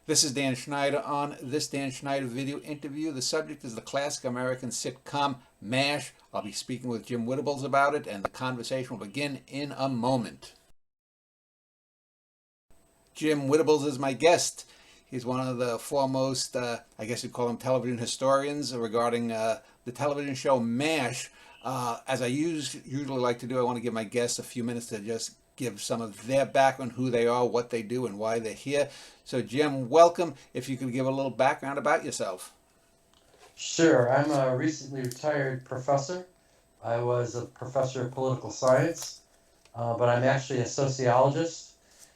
This is Dan Schneider on this Dan Schneider video interview. The subject is the classic American sitcom MASH. I'll be speaking with Jim Whittables about it, and the conversation will begin in a moment. Jim Whittables is my guest. He's one of the foremost, I guess you'd call him television historians regarding the television show MASH. As I usually like to do, I want to give my guests a few minutes to just give some of their background, who they are, what they do, and why they're here. So, Jim, welcome. If you could give a little background about yourself. Sure. I'm a recently retired professor. I was a professor of political science, but I'm actually a sociologist.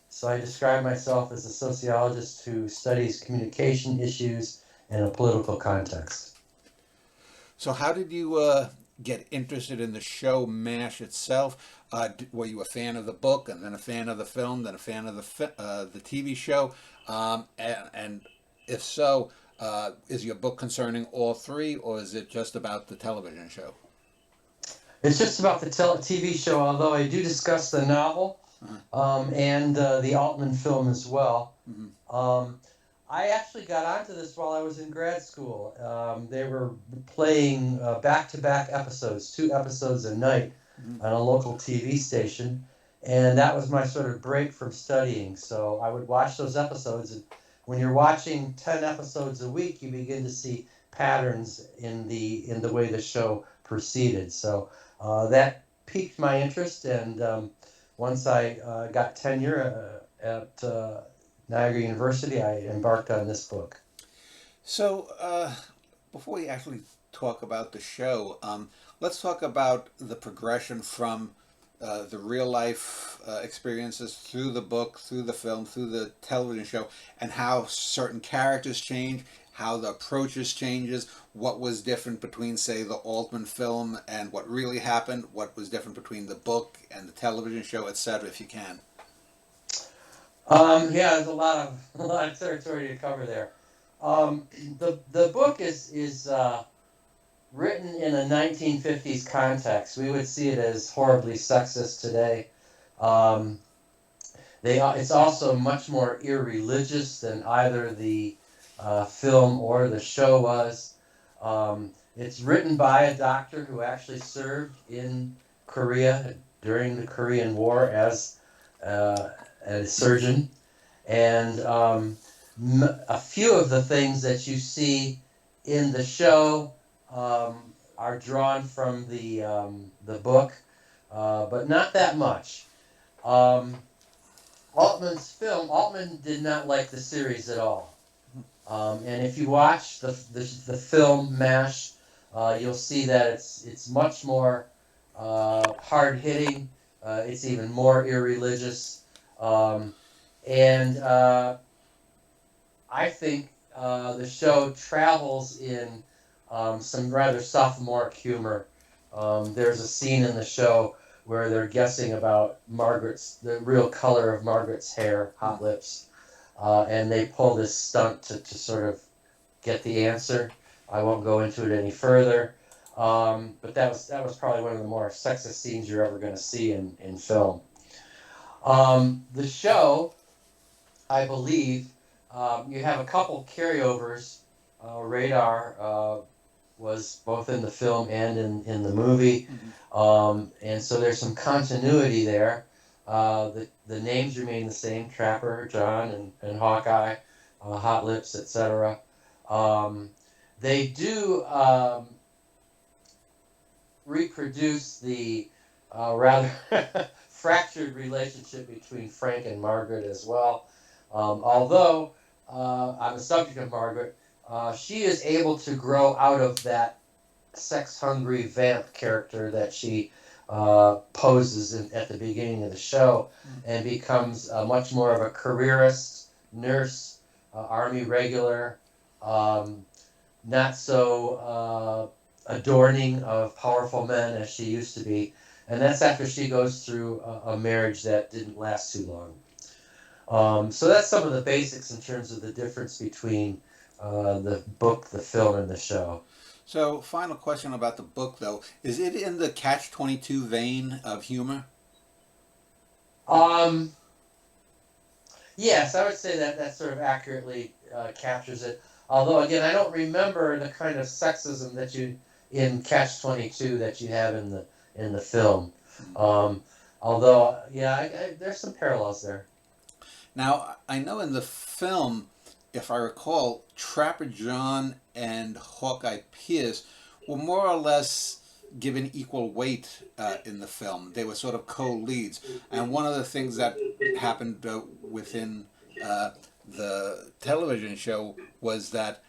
So I describe myself as a sociologist who studies communication issues in a political context. So, how did you get interested in the show MASH itself? Were you a fan of the book, and then a fan of the film, then a fan of the TV show? And if so, is your book concerning all three, or is it just about the television show? It's just about the TV show, although I do discuss the novel and the Altman film as well. Mm-hmm. I actually got onto this while I was in grad school. They were playing back-to-back episodes, 2 episodes a night on a local TV station, and that was my sort of break from studying. So I would watch those episodes, and when you're watching 10 episodes a week, you begin to see patterns in the way the show proceeded. So that piqued my interest, and once I got tenure at Niagara University, I embarked on this book. So, before we actually talk about the show, let's talk about the progression from the real life experiences through the book, through the film, through the television show, and how certain characters change, how the approaches changes, what was different between, say, the Altman film and what really happened, what was different between the book and the television show, etc., if you can. Yeah, there's a lot of territory to cover there. The book is written in a 1950s context. We would see it as horribly sexist today. Um, it's also much more irreligious than either the film or the show was. It's written by a doctor who actually served in Korea during the Korean War as a surgeon, and a few of the things that you see in the show are drawn from the book, but not that much. Altman did not like the series at all. And if you watch the film MASH, you'll see that it's much more hard hitting. It's even more irreligious, and I think the show travels in some rather sophomoric humor. There's a scene in the show where they're guessing about the real color of Margaret's hair, hot lips, and they pull this stunt to sort of get the answer. I won't go into it any further, but that was probably one of the more sexist scenes you're ever going to see in film. The show, I believe, you have a couple carryovers. Radar was both in the film and in the movie, and so there's some continuity there. The names remain the same: Trapper, John, and Hawkeye, Hot Lips, etc. They do reproduce the rather fractured relationship between Frank and Margaret as well. Although, on the subject of Margaret, she is able to grow out of that sex-hungry vamp character that she poses at the beginning of the show, and becomes much more of a careerist, nurse, army regular, not so adorning of powerful men as she used to be. And that's after she goes through a marriage that didn't last too long. So that's some of the basics in terms of the difference between the book, the film, and the show. So, final question about the book, though. Is it in the Catch-22 vein of humor? Um, yes, I would say that sort of accurately captures it. Although again, I don't remember the kind of sexism that you in Catch-22 that you have in the film. Um, Although, yeah, there's some parallels there. Now, I know in the film, if I recall, Trapper John and Hawkeye Pierce were more or less given equal weight in the film. They were sort of co-leads. And one of the things that happened within the television show was that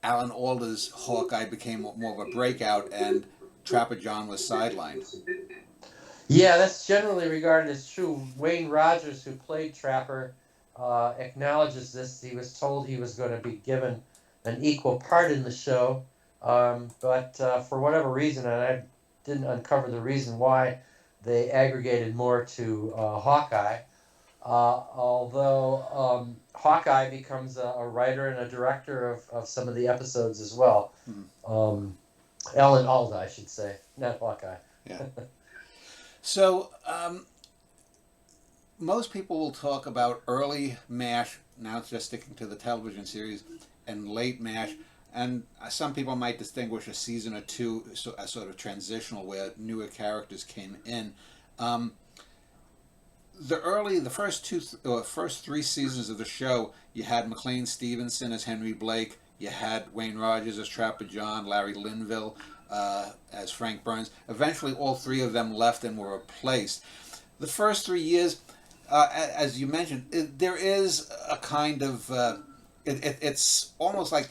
Alan Alda's Hawkeye became more of a breakout, and Trapper John was sidelined. Yeah, that's generally regarded as true. Wayne Rogers, who played Trapper, acknowledges this. He was told he was going to be given an equal part in the show, but for whatever reason, and I didn't uncover the reason why, they aggregated more to Hawkeye. Although Hawkeye becomes a writer and a director of some of the episodes as well. Alan Alda, I should say, not Hawkeye. Yeah. So, most people will talk about early MASH, now it's just sticking to the television series, and late MASH, and some people might distinguish a season or two as sort of transitional where newer characters came in. The first three seasons of the show, you had McLean Stevenson as Henry Blake, you had Wayne Rogers as Trapper John, Larry Linville as Frank Burns. Eventually, all three of them left and were replaced. The first 3 years, as you mentioned, there is a kind of it's almost like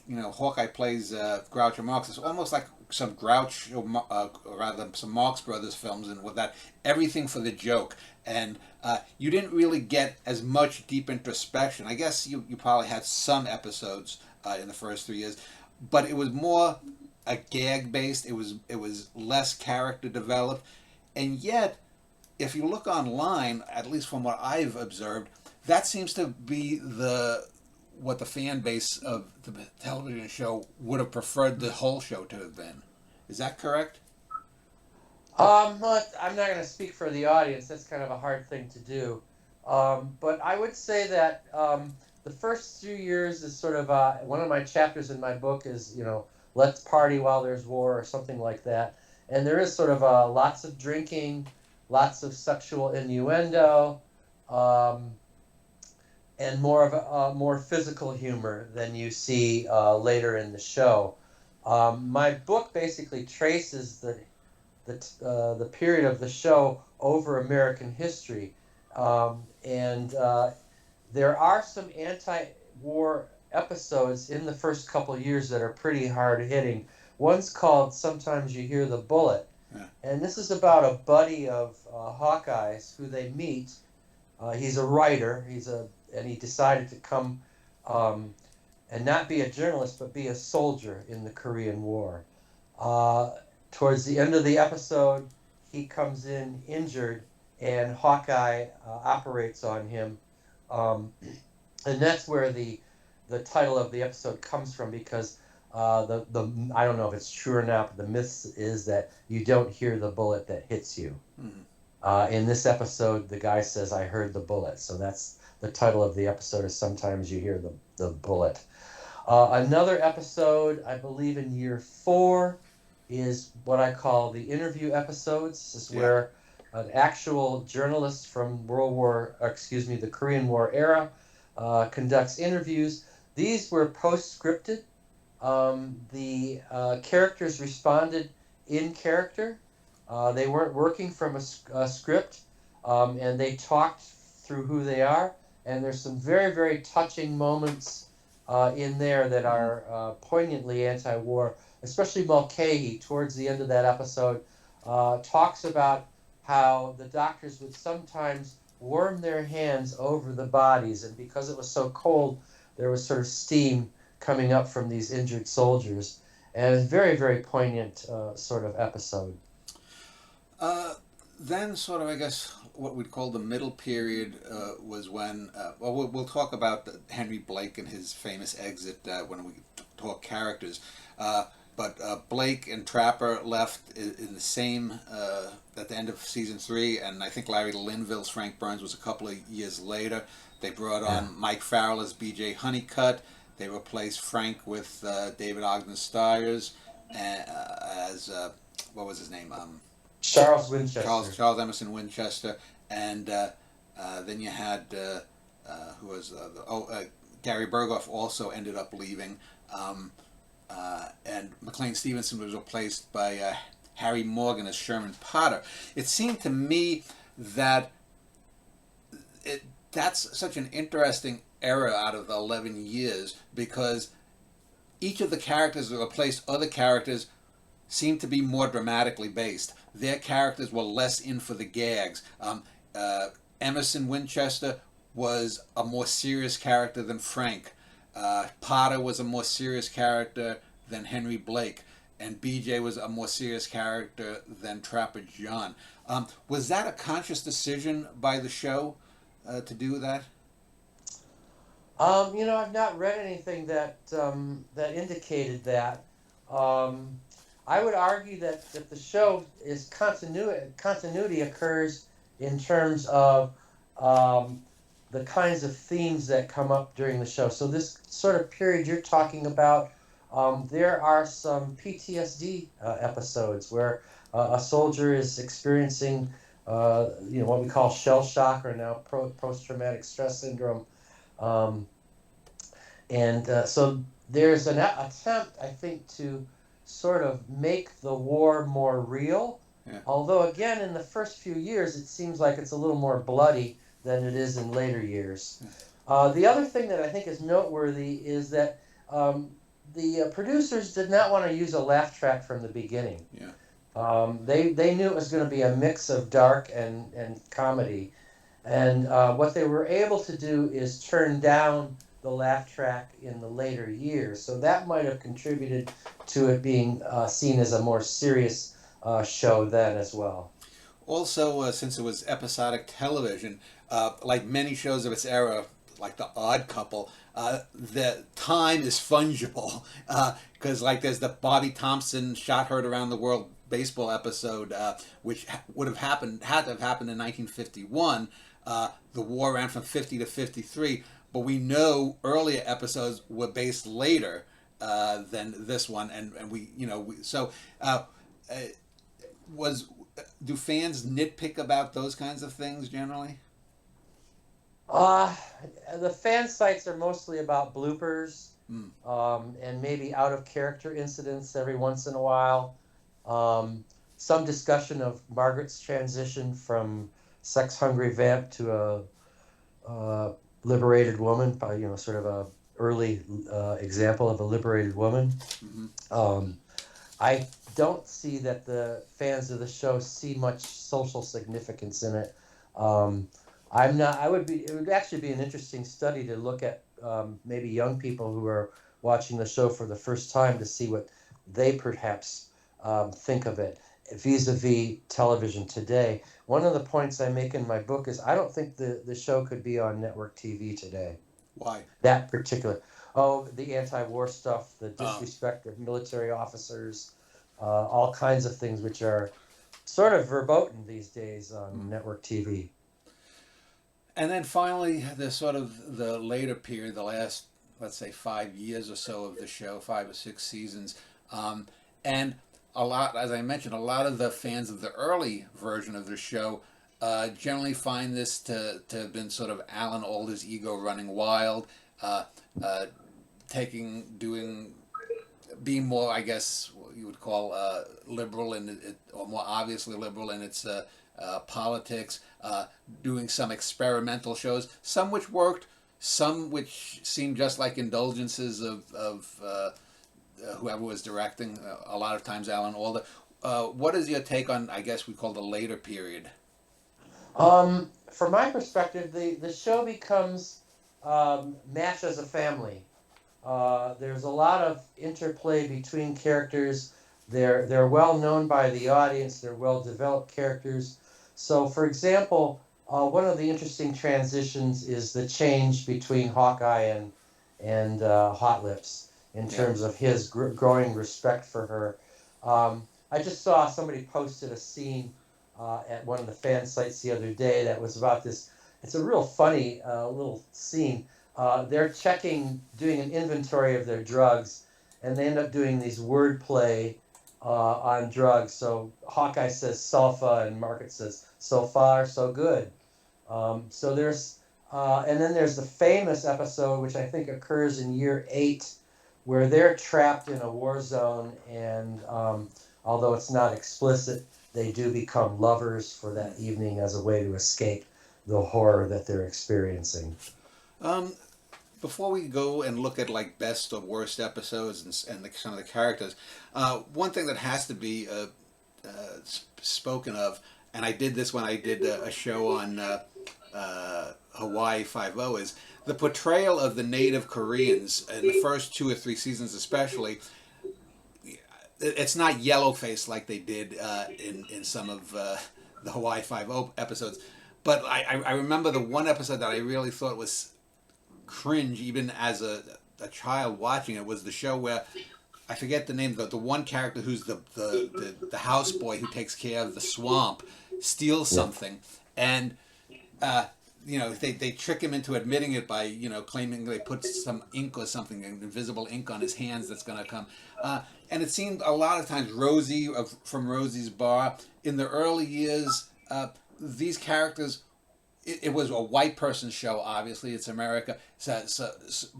Hawkeye plays Groucho Marx. It's almost like some Grouch, or rather some Marx Brothers films, and with that, everything for the joke. And you didn't really get as much deep introspection. I guess you probably had some episodes in the first 3 years, but it was more a gag based. It was less character developed, and yet, if you look online, at least from what I've observed, that seems to be what the fan base of the television show would have preferred the whole show to have been. Is that correct? Well, I'm not going to speak for the audience. That's kind of a hard thing to do. But I would say that the first 2 years is sort of one of my chapters in my book is, let's party while there's war or something like that. And there is sort of lots of drinking, lots of sexual innuendo, and more of a more physical humor than you see later in the show. My book basically traces the period of the show over American history, and there are some anti-war episodes in the first couple of years that are pretty hard hitting. One's called "Sometimes You Hear the Bullet," and this is about a buddy of Hawkeye's who they meet. He's a writer. And he decided to come and not be a journalist, but be a soldier in the Korean War. Towards the end of the episode, he comes in injured, and Hawkeye operates on him. And that's where the title of the episode comes from, because the I don't know if it's true or not, but the myth is that you don't hear the bullet that hits you. In this episode, the guy says, "I heard the bullet," so that's the title of the episode is "Sometimes You Hear the Bullet." Another episode, I believe in year 4, is what I call the interview episodes. This is where an actual journalist from the Korean War era conducts interviews. These were post-scripted. The characters responded in character. They weren't working from a script, and they talked through who they are. And there's some very, very touching moments in there that are poignantly anti-war, especially Mulcahy, towards the end of that episode, talks about how the doctors would sometimes warm their hands over the bodies, and because it was so cold, there was sort of steam coming up from these injured soldiers. And it's a very, very poignant sort of episode. Then sort of, I guess, what we'd call the middle period was when, we'll talk about Henry Blake and his famous exit when we talk characters. but Blake and Trapper left in the same at the end of season 3, and I think Larry Linville's Frank Burns was a couple of years later. They brought on Mike Farrell as B.J. Honeycutt. They replaced Frank with David Ogden Stiers as what was his name? Charles Winchester. Charles Emerson Winchester, and then you had who was Gary Berghoff also ended up leaving, and McLean Stevenson was replaced by Harry Morgan as Sherman Potter. It seemed to me that that's such an interesting era out of the 11 years, because each of the characters that replaced other characters seemed to be more dramatically based. Their characters were less in for the gags. Emerson Winchester was a more serious character than Frank. Potter was a more serious character than Henry Blake. And BJ was a more serious character than Trapper John. Was that a conscious decision by the show to do that? I've not read anything that that indicated that. I would argue that if the show is continuity occurs in terms of the kinds of themes that come up during the show. So this sort of period you're talking about, there are some PTSD episodes where a soldier is experiencing, what we call shell shock, or now post-traumatic stress syndrome. So there's an attempt, I think, to sort of make the war more real. Yeah. Although, again, in the first few years, it seems like it's a little more bloody than it is in later years. The other thing that I think is noteworthy is that the producers did not want to use a laugh track from the beginning. Yeah. They knew it was going to be a mix of dark and comedy. And what they were able to do is turn down the laugh track in the later years. So that might have contributed to it being seen as a more serious show then as well. Also, since it was episodic television, like many shows of its era, like The Odd Couple, the time is fungible, because like there's the Bobby Thompson Shot Heard Around the World baseball episode, which had to have happened in 1951. The war ran from 50 to 53, but we know earlier episodes were based later than this one, and do fans nitpick about those kinds of things generally? The fan sites are mostly about bloopers, and maybe out of character incidents every once in a while. Some discussion of Margaret's transition from sex-hungry vamp to a liberated woman, sort of a early example of a liberated woman. Mm-hmm. I don't see that the fans of the show see much social significance in it. It would actually be an interesting study to look at maybe young people who are watching the show for the first time to see what they perhaps think of it vis-a-vis television today. One of the points I make in my book is I don't think the show could be on network TV today. Why? That particular, the anti-war stuff, the disrespect of military officers, all kinds of things which are sort of verboten these days on network TV. And then finally, the later period, the last, let's say, 5 years or so of the show, 5 or 6 seasons, and a lot, as I mentioned, a lot of the fans of the early version of the show generally find this to have been sort of Alan Alda's ego running wild, being more, I guess, what you would call liberal or more obviously liberal in its politics, doing some experimental shows, some which worked, some which seemed just like indulgences of whoever was directing, a lot of times Alan Alda. What is your take on, I guess we call the later period? From my perspective, the show becomes MASH as a family. There's a lot of interplay between characters. They're well known by the audience. They're well developed characters. So, for example, one of the interesting transitions is the change between Hawkeye and Hot Lips. in Yeah. terms of his growing respect for her. I just saw somebody posted a scene at one of the fan sites the other day that was about this. It's a real funny little scene. They're doing an inventory of their drugs, and they end up doing these wordplay on drugs. So Hawkeye says sulfa, and Margaret says so far so good. So there's, and then there's the famous episode, which I think occurs in year 8, where they're trapped in a war zone, and although it's not explicit, they do become lovers for that evening as a way to escape the horror that they're experiencing. Um, Before we go and look at like best or worst episodes and some of the characters, one thing that has to be spoken of, and I did this when I did a show on Hawaii Five O, is the portrayal of the native Koreans in the first 2 or 3 seasons, especially. It's not yellow face like they did in some of the Hawaii Five O episodes, but I remember the one episode that I really thought was cringe, even as a child watching it, was the show where I forget the name. The one character who's the houseboy who takes care of the swamp steals Yeah. something, and they trick him into admitting it by claiming they put some ink or something, invisible ink on his hands that's going to come. And it seemed a lot of times Rosie from Rosie's Bar in the early years. These characters, it was a white person's show. Obviously, it's America,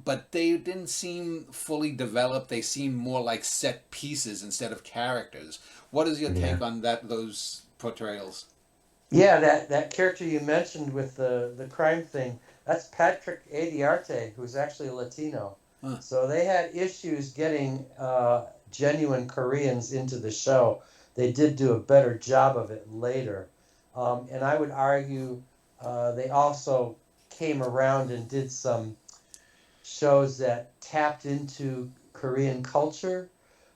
but they didn't seem fully developed. They seemed more like set pieces instead of characters. What is your Yeah. take on those portrayals? Yeah, that character you mentioned with the crime thing, that's Patrick Adiarte, who's actually Latino. Huh. So they had issues getting genuine Koreans into the show. They did do a better job of it later. And I would argue they also came around and did some shows that tapped into Korean culture.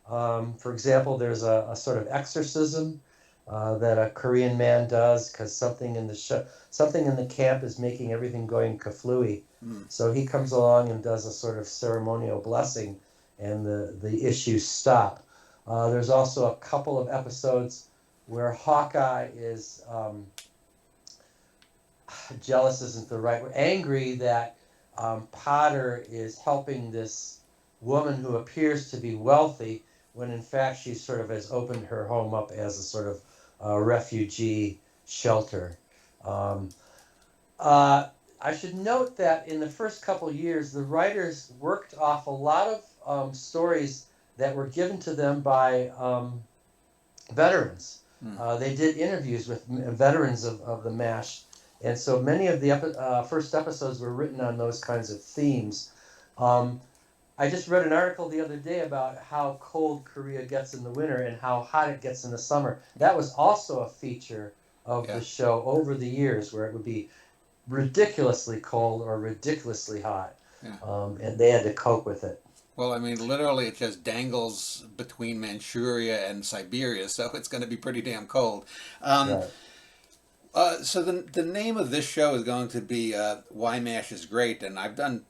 For example, there's a sort of exorcism that a Korean man does because something in the camp is making everything going kaflooey. Mm. So he comes along and does a sort of ceremonial blessing, and the issues stop. There's also a couple of episodes where Hawkeye is jealous isn't the right word, angry that Potter is helping this woman who appears to be wealthy when in fact she sort of has opened her home up as a sort of refugee shelter. Um, I should note that in the first couple of years, the writers worked off a lot of stories that were given to them by veterans. They did interviews with veterans of the MASH, and so many of the first episodes were written on those kinds of themes. I just read an article the other day about how cold Korea gets in the winter and how hot it gets in the summer. That was also a feature of the show over the years, where it would be ridiculously cold or ridiculously hot, and they had to cope with it. Well, I mean, literally, it just dangles between Manchuria and Siberia, so it's going to be pretty damn cold. Right. So the name of this show is going to be Why MASH is Great, and I've done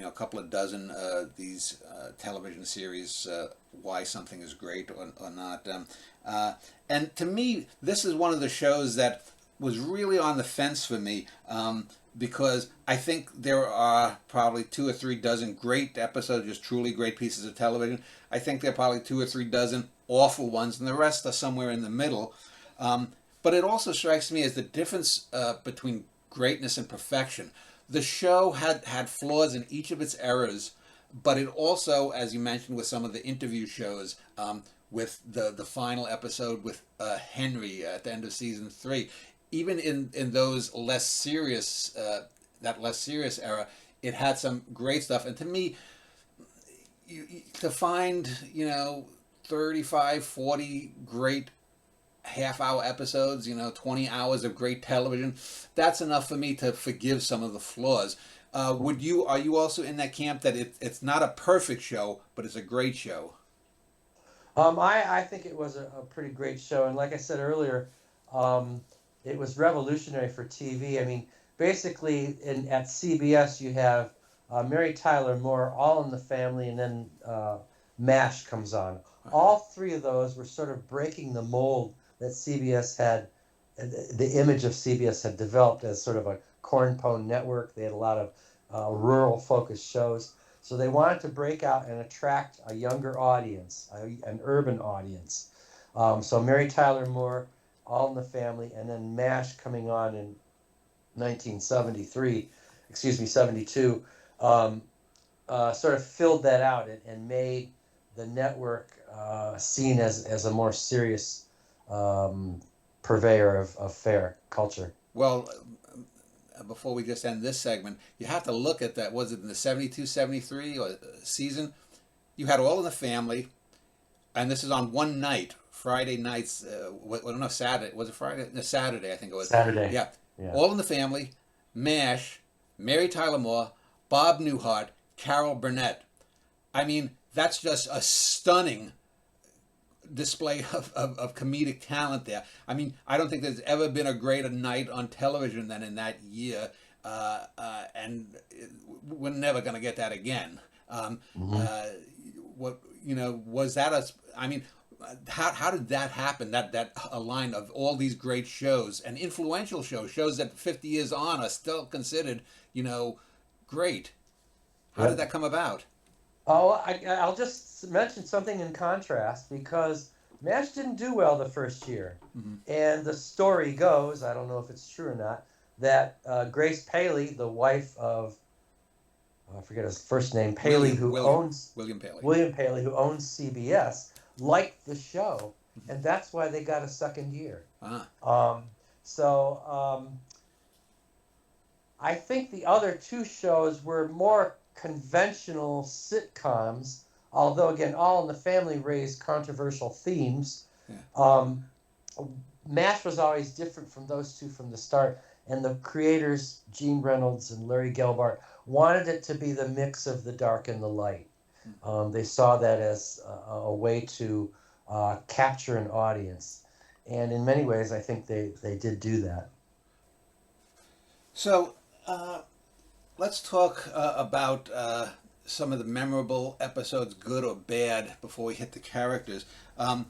a couple of dozen these television series, Why Something is Great or Not. And to me, this is one of the shows that was really on the fence for me, because I think there are probably 2 or 3 dozen great episodes, just truly great pieces of television. I think there are probably 2 or 3 dozen awful ones, and the rest are somewhere in the middle. But it also strikes me as the difference between greatness and perfection. The show had flaws in each of its eras, but it also, as you mentioned with some of the interview shows, with the final episode with Henry at the end of season 3, even in those less serious that less serious era, it had some great stuff. And to me, to find 35, 40 great half-hour episodes, 20 hours of great television, that's enough for me to forgive some of the flaws. Are you also in that camp that it's not a perfect show, but it's a great show? I think it was a pretty great show, and like I said earlier, it was revolutionary for TV. I mean, basically, at CBS you have Mary Tyler Moore, All in the Family, and then MASH comes on. Uh-huh. All three of those were sort of breaking the mold that CBS had, the image of CBS had developed as sort of a cornpone network. They had a lot of rural focused shows. So they wanted to break out and attract a younger audience, an urban audience. So Mary Tyler Moore, All in the Family, and then MASH coming on in 1973, excuse me, 72, um, sort of filled that out and made the network seen as a more serious purveyor of fair culture. Well, before we just end this segment, you have to look at that. Was it in the 72, 73 season? You had All in the Family, and this is on one night, Friday nights. Well, no, Saturday. Was it Friday? No, Saturday, I think it was. Saturday. Yeah. Yeah. All in the Family, MASH, Mary Tyler Moore, Bob Newhart, Carol Burnett. I mean, that's just a stunning display of comedic talent there. I mean, I don't think there's ever been a greater night on television than in that year, and we're never going to get that again. What was that? I mean, how did that happen? That a line of all these great shows and influential shows that 50 years on are still considered great. How did that come about? Oh, I'll just mention something in contrast because MASH didn't do well the first year. Mm-hmm. And the story goes, I don't know if it's true or not, that Grace Paley, the wife of, I forget his first name, Paley, William Paley, who owns CBS, liked the show. Mm-hmm. And that's why they got a second year. Uh-huh. I think the other two shows were more conventional sitcoms, although again, All in the Family raised controversial themes. Yeah. MASH was always different from those two from the start, and the creators, Gene Reynolds and Larry Gelbart, wanted it to be the mix of the dark and the light. They saw that as a way to capture an audience, and in many ways, I think they did do that. So, let's talk about some of the memorable episodes, good or bad, before we hit the characters. And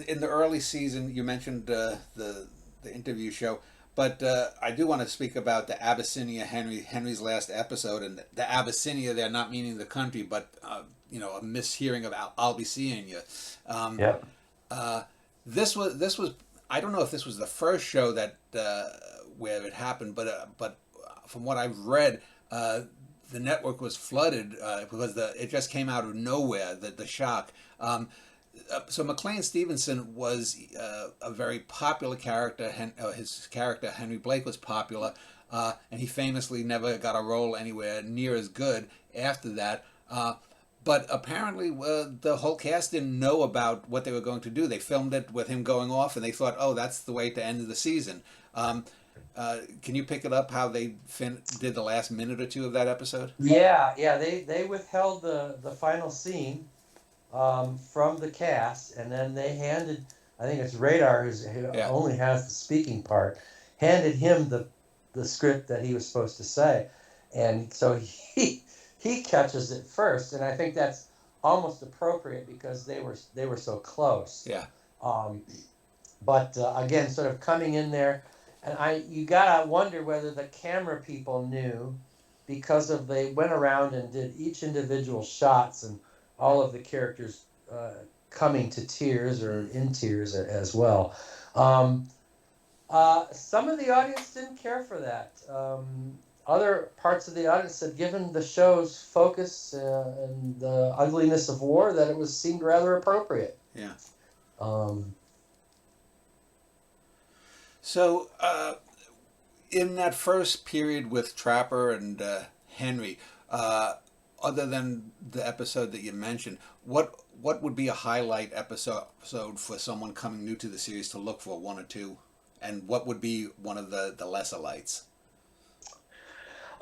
in the early season, you mentioned the interview show, but I do want to speak about the Abyssinia Henry's last episode, and the Abyssinia there not meaning the country, but a mishearing of I'll be seeing you. This was I don't know if this was the first show that where it happened, but from what I've read, the network was flooded because it just came out of nowhere. The shock. So McLean Stevenson was a very popular character. His character Henry Blake was popular, and he famously never got a role anywhere near as good after that. But apparently, the whole cast didn't know about what they were going to do. They filmed it with him going off, and they thought, "Oh, that's the way to end the season." Can you pick it up how they did the last minute or two of that episode? Yeah. They withheld the final scene from the cast, and then they handed, I think it's Radar who only has the speaking part, handed him the script that he was supposed to say, and so he catches it first, and I think that's almost appropriate because they were so close. Yeah. But again, sort of coming in there, and you gotta wonder whether the camera people knew, because they went around and did each individual shots and all of the characters coming to tears or in tears as well. Some of the audience didn't care for that. Other parts of the audience had given the show's focus and the ugliness of war that it seemed rather appropriate. Yeah. So, in that first period with Trapper and Henry, other than the episode that you mentioned, what would be a highlight episode for someone coming new to the series to look for, one or two, and what would be one of the lesser lights?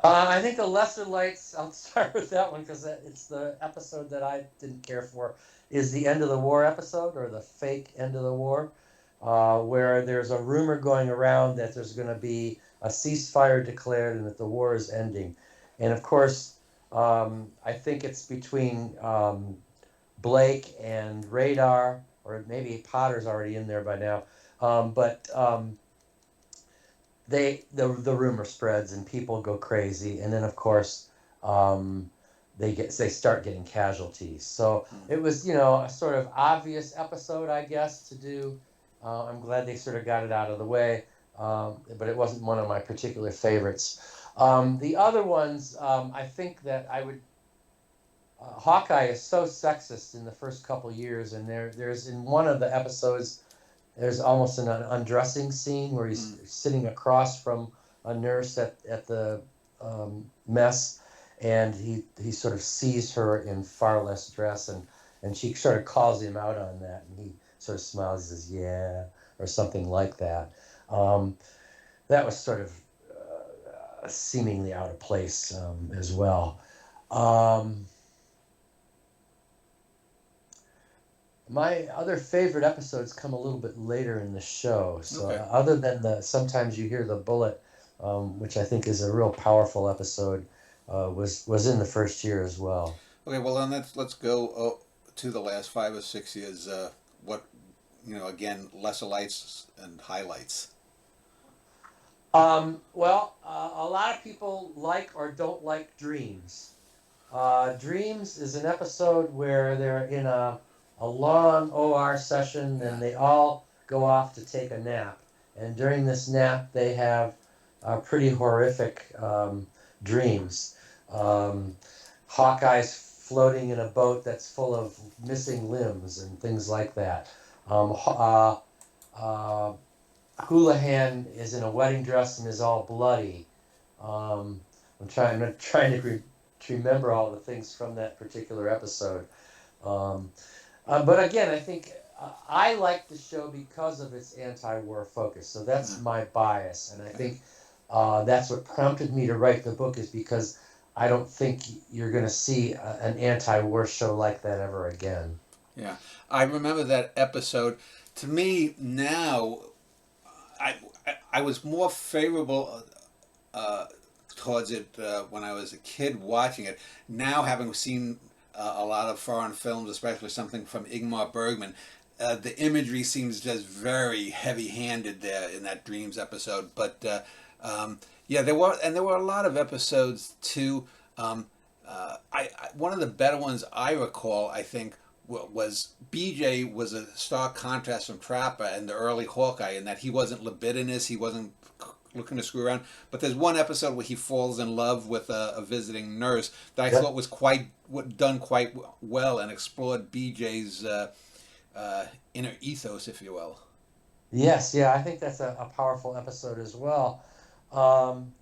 I think the lesser lights, I'll start with that one because it's the episode that I didn't care for, is the End of the War episode, or the fake End of the War, where there's a rumor going around that there's going to be a ceasefire declared and that the war is ending. And of course, I think it's between Blake and Radar, or maybe Potter's already in there by now. But the rumor spreads and people go crazy, and then of course um, they start getting casualties. So it was, you know, a sort of obvious episode, I guess, to do. I'm glad they sort of got it out of the way, but it wasn't one of my particular favorites. The other ones, I think that I would. Hawkeye is so sexist in the first couple years, and there's in one of the episodes there's almost an undressing scene where he's sitting across from a nurse at the mess, and he sort of sees her in far less dress, and she sort of calls him out on that, and he sort of smiles and says, "Yeah," or something like that. Um, that was sort of seemingly out of place as well. Um, My other favorite episodes come a little bit later in the show. So Okay. other than the sometimes you hear the bullet, which I think is a real powerful episode, was in the first year as well. Okay. Well, then let's go to the last 5 or 6 years. What again, lesser lights and highlights. A lot of people like or don't like Dreams. Dreams is an episode where they're in a long OR session Yeah. and they all go off to take a nap. And during this nap, they have pretty horrific dreams. Um, Hawkeye's floating in a boat that's full of missing limbs and things like that. Um, uh, Houlihan is in a wedding dress and is all bloody. Um, I'm trying to remember all the things from that particular episode. Um, but again, I think I like the show because of its anti-war focus. So that's Yeah. my bias, and I think that's what prompted me to write the book. Is because I don't think you're going to see an anti-war show like that ever again. Yeah. I remember that episode. To me now, I was more favorable uh, towards it when I was a kid watching it. Now, having seen a lot of foreign films, especially something from Ingmar Bergman, the imagery seems just very heavy-handed there in that Dreams episode. But yeah, there were a lot of episodes too. One of the better ones I recall, I think, was BJ was a stark contrast from Trapper and the early Hawkeye in that he wasn't libidinous, he wasn't looking to screw around. But there's one episode where he falls in love with a visiting nurse that I thought Yep. was done quite well and explored BJ's inner ethos, if you will. Yes, yeah, I think that's a powerful episode as well. Um,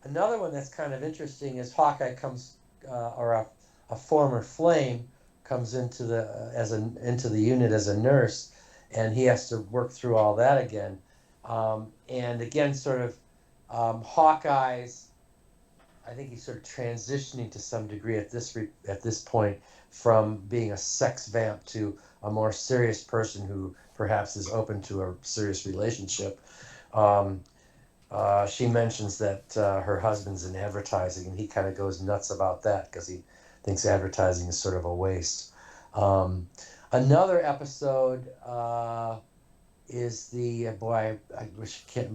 Another one that's kind of interesting is Hawkeye comes, or a former Flame comes into the unit as a nurse, and he has to work through all that again. And again, sort of Hawkeye's. I think he's sort of transitioning to some degree at this point from being a sex vamp to a more serious person who perhaps is open to a serious relationship. Um, she mentions that her husband's in advertising, and he kind of goes nuts about that because he thinks advertising is sort of a waste. Um, Another episode is the boy. I wish can't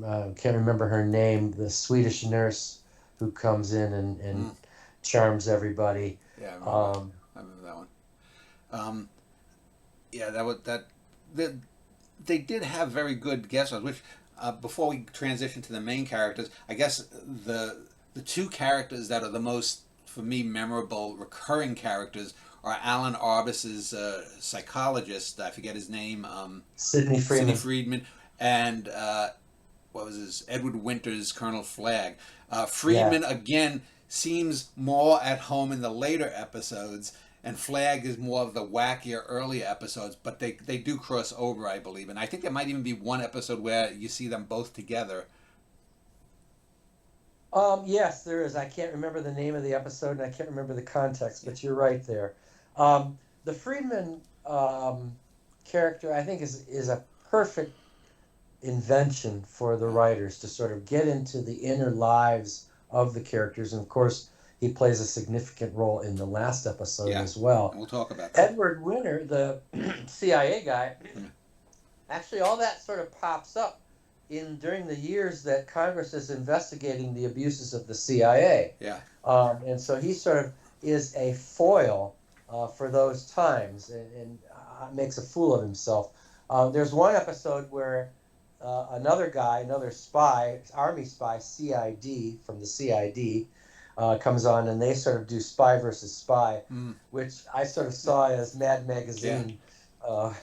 remember her name. The Swedish nurse who comes in and Mm. charms everybody. Yeah, I remember. Um, I remember that one. Um, yeah, that they did have very good guest stars. Which before we transition to the main characters, I guess the two characters that are the most for me memorable recurring characters are Alan Arbus's psychologist. I forget his name. Sidney Sidney Freeman. Friedman and what was his Edward Winters, Colonel Flagg. Yeah. Friedman again seems more at home in the later episodes, and Flagg is more of the wackier earlier episodes. But they do cross over, I believe, and I think there might even be one episode where you see them both together. Yes, there is. I can't remember the name of the episode and I can't remember the context, Yeah, but you're right there. The Friedman character, I think, is a perfect invention for the yeah, writers to sort of get into the inner lives of the characters. And of course, he plays a significant role in the last episode Yeah, as well. and we'll talk about that. Edward Winter, the CIA guy, actually all that sort of pops up in during the years that Congress is investigating the abuses of the CIA. Yeah. And so he sort of is a foil for those times and makes a fool of himself. There's one episode where another guy, another spy, Army spy, CID, from the CID, comes on, and they sort of do spy versus spy, which I sort of saw as Mad Magazine. Yeah.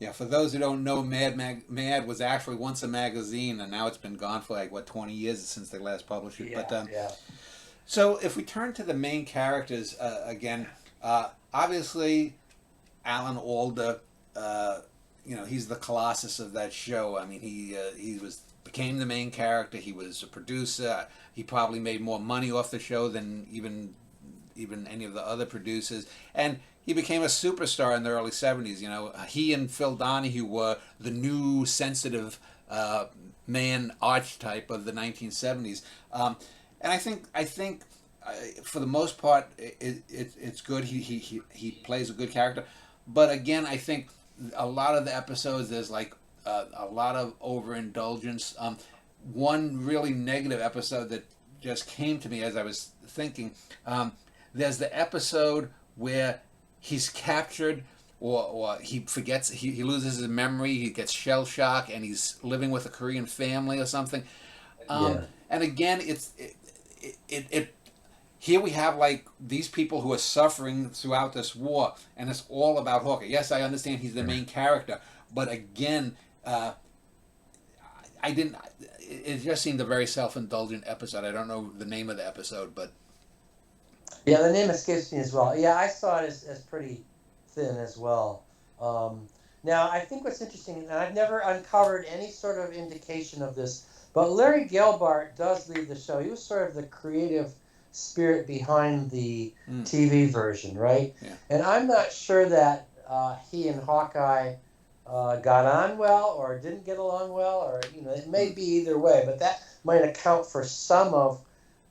Yeah, for those who don't know, Mad was actually once a magazine, and now it's been gone for like, what, 20 years since they last published it. Yeah. So if we turn to the main characters again, obviously Alan Alda, he's the colossus of that show. I mean, he became the main character. He was a producer. He probably made more money off the show than even any of the other producers, and he became a superstar in the early 70s. He and Phil Donahue were the new sensitive man archetype of the 1970s. And I think for the most part it's good. He plays a good character, but again, I think a lot of the episodes there's like a lot of overindulgence. One really negative episode that just came to me as I was thinking. There's the episode where he's captured, or he forgets, he loses his memory, he gets shell shock, and he's living with a Korean family or something. And again, here we have like these people who are suffering throughout this war, and it's all about Hawkeye. Yes, I understand he's the main character, but again, it just seemed a very self-indulgent episode. I don't know the name of the episode, but yeah, the name escapes me as well. Yeah, I saw it as pretty thin as well. Now, I think what's interesting, and I've never uncovered any sort of indication of this, but Larry Gelbart does leave the show. He was sort of the creative spirit behind the TV version, right? Yeah. And I'm not sure that he and Hawkeye got on well or didn't get along well, or it may be either way, but that might account for some of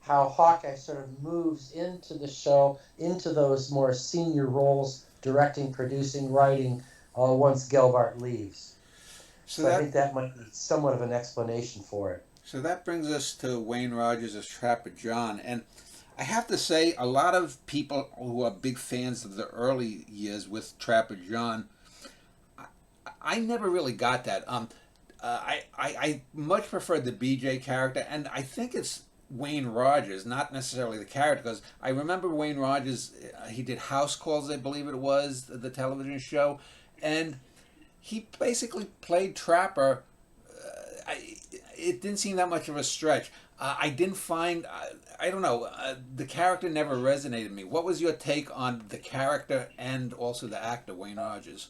how Hawkeye sort of moves into the show, into those more senior roles, directing, producing, writing, once Gelbart leaves. So I think that might be somewhat of an explanation for it. So that brings us to Wayne Rogers as Trapper John. And I have to say, a lot of people who are big fans of the early years with Trapper John, I never really got that. I much preferred the BJ character, and I think it's Wayne Rogers, not necessarily the character, because I remember Wayne Rogers, he did House Calls, I believe it was, the television show, and he basically played Trapper. It didn't seem that much of a stretch. I didn't find, I don't know, the character never resonated with me. What was your take on the character and also the actor, Wayne Rogers?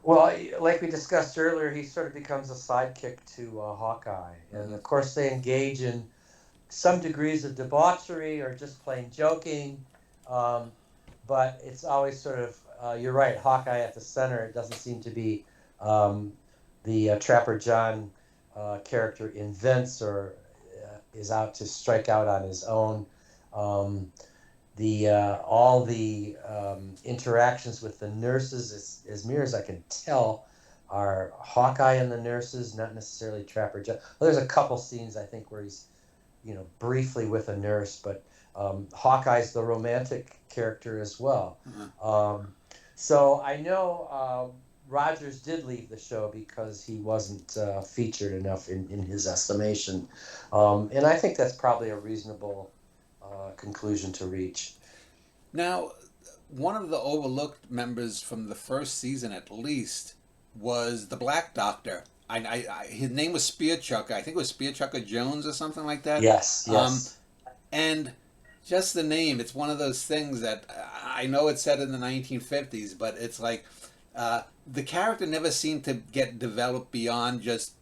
Well, like we discussed earlier, he sort of becomes a sidekick to Hawkeye. And of course they engage in some degrees of debauchery or just plain joking. But it's always sort of, you're right, Hawkeye at the center. It doesn't seem to be the Trapper John character invents or is out to strike out on his own. All the interactions with the nurses, as near as I can tell, are Hawkeye and the nurses, not necessarily Trapper John. Well, there's a couple scenes I think where he's, briefly with a nurse, but Hawkeye's the romantic character as well. So I know Rogers did leave the show because he wasn't featured enough in his estimation, and I think that's probably a reasonable conclusion to reach. Now, one of the overlooked members from the first season, at least, was the Black Doctor. His name was Spearchucker. I think it was Spearchucker Jones or something like that. Yes. And just the name, it's one of those things that I know it's set in the 1950s, but it's like the character never seemed to get developed beyond just,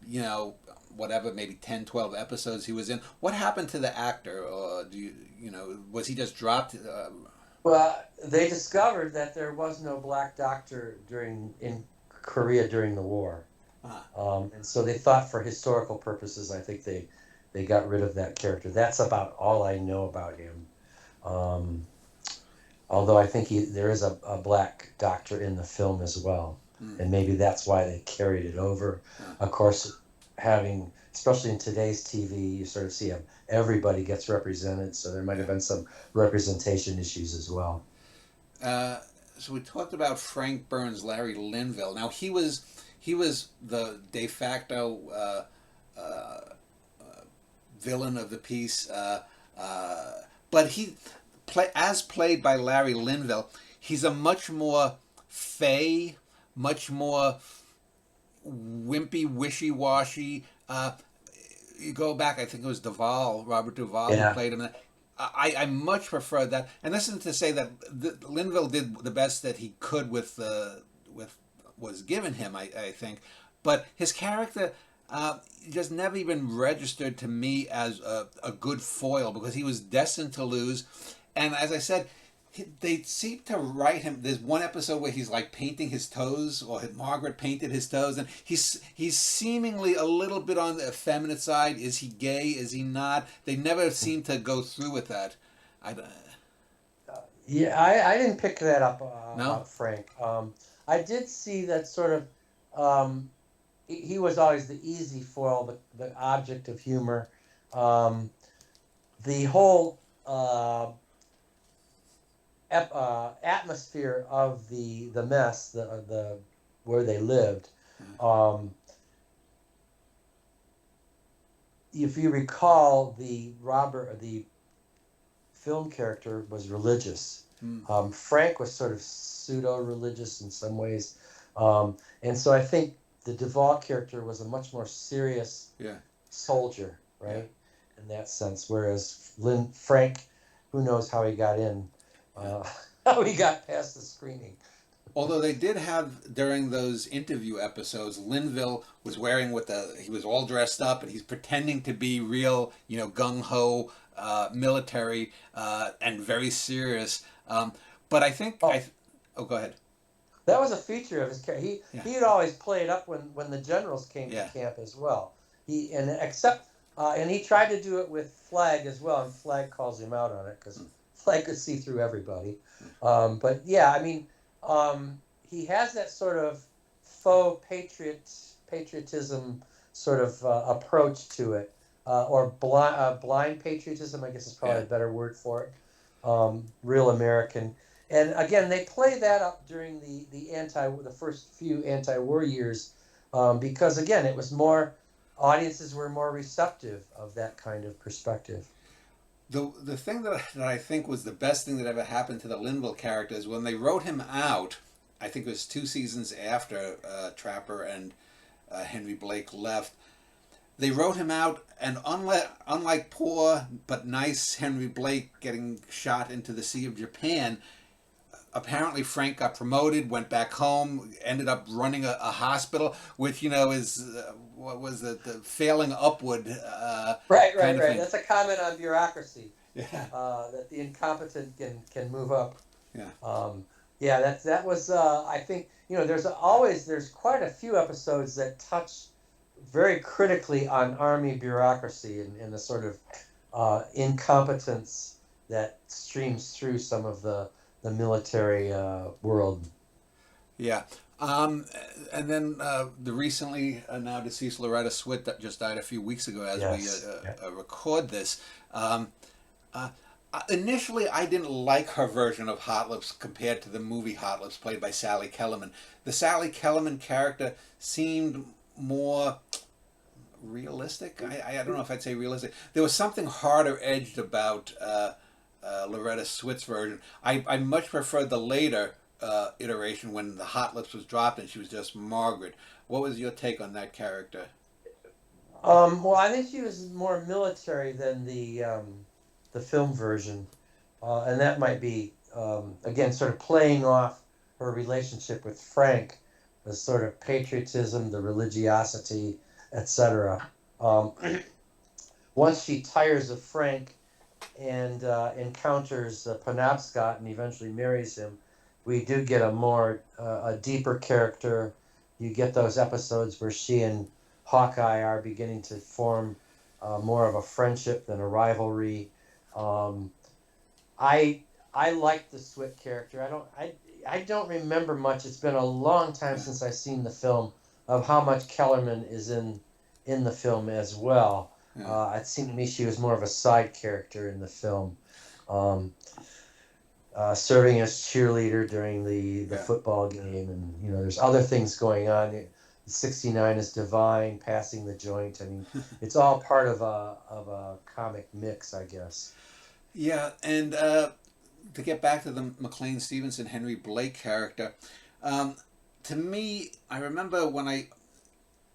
whatever, maybe 10, 12 episodes he was in. What happened to the actor? Or was he just dropped? Well, they discovered that there was no Black Doctor in Korea during the war. And so they thought, for historical purposes, I think they they got rid of that character. That's about all I know about him. Um, Although I think there is a black doctor in the film as well, and maybe that's why they carried it over. Of course, having, especially in today's TV, you sort of see everybody gets represented, so there might have been some representation issues as well. So we talked about Frank Burns, Larry Linville. Now he was the de facto villain of the piece, but as played by Larry Linville, he's a much more fey, much more wimpy, wishy-washy. You go back, I think it was Robert Duvall, who Yeah. played him. I much prefer that, and this isn't to say that Linville did the best that he could with was given him. I think, but his character just never even registered to me as a good foil because he was destined to lose, and as I said, they seem to write him. There's one episode where he's like painting his toes, or Margaret painted his toes, and he's seemingly a little bit on the effeminate side. Is he gay? Is he not? They never seem to go through with that. I Yeah, I didn't pick that up no. about Frank. I did see that sort of he was always the easy foil, the object of humor. The whole atmosphere of the mess, the where they lived. If you recall, the film character was religious. Frank was sort of pseudo-religious in some ways, and so I think the Duvall character was a much more serious soldier, right? Yeah. In that sense, whereas Frank, who knows how he got in, how he got past the screening. Although they did have, during those interview episodes, Linville was wearing he was all dressed up and he's pretending to be real, gung-ho, military, and very serious. But I think, go ahead. That was a feature of his character. He had always played up when the generals came to camp as well. And he tried to do it with Flag as well, and Flag calls him out on it because Flag could see through everybody. But yeah, I mean, he has that sort of faux patriotism sort of approach to it, or blind patriotism, I guess is probably a better word for it. Real American. And again, they play that up during the first few anti-war years, because again, it was audiences were more receptive of that kind of perspective. The thing that I think was the best thing that ever happened to the Linville character is when they wrote him out. I think it was 2 seasons after Trapper and Henry Blake left. They wrote him out, and unlike poor but nice Henry Blake getting shot into the Sea of Japan, apparently Frank got promoted, went back home, ended up running a hospital, which is what was the failing upward. Right. That's a comment on bureaucracy. Yeah. That the incompetent can move up. Yeah. That was I think there's quite a few episodes that touch very critically on Army bureaucracy and the sort of incompetence that streams through some of the military world. Yeah. And then the recently now deceased Loretta Swit that just died a few weeks ago as we record this. Initially, I didn't like her version of Hot Lips compared to the movie Hot Lips played by Sally Kellerman. The Sally Kellerman character seemed more realistic. I don't know if I'd say realistic. There was something harder edged about Loretta Swit's version. I much preferred the later iteration when the Hot Lips was dropped and she was just Margaret. What was your take on that character? Well, I think she was more military than the film version, and that might be again sort of playing off her relationship with Frank, the sort of patriotism, the religiosity, etc. Once she tires of Frank and encounters Penobscot and eventually marries him, we do get a deeper character. You get those episodes where she and Hawkeye are beginning to form more of a friendship than a rivalry. Um, I I like the Swit character. I don't remember much. It's been a long time Yeah, since I've seen the film of how much Kellerman is in the film as well. yeah, It seemed to me she was more of a side character in the film, um, serving as cheerleader during the yeah. football game, and there's other things going on. 69 is divine, passing the joint. I mean, it's all part of a comic mix, I guess. Yeah, and to get back to the McLean Stevenson Henry Blake character, um, to me, I remember when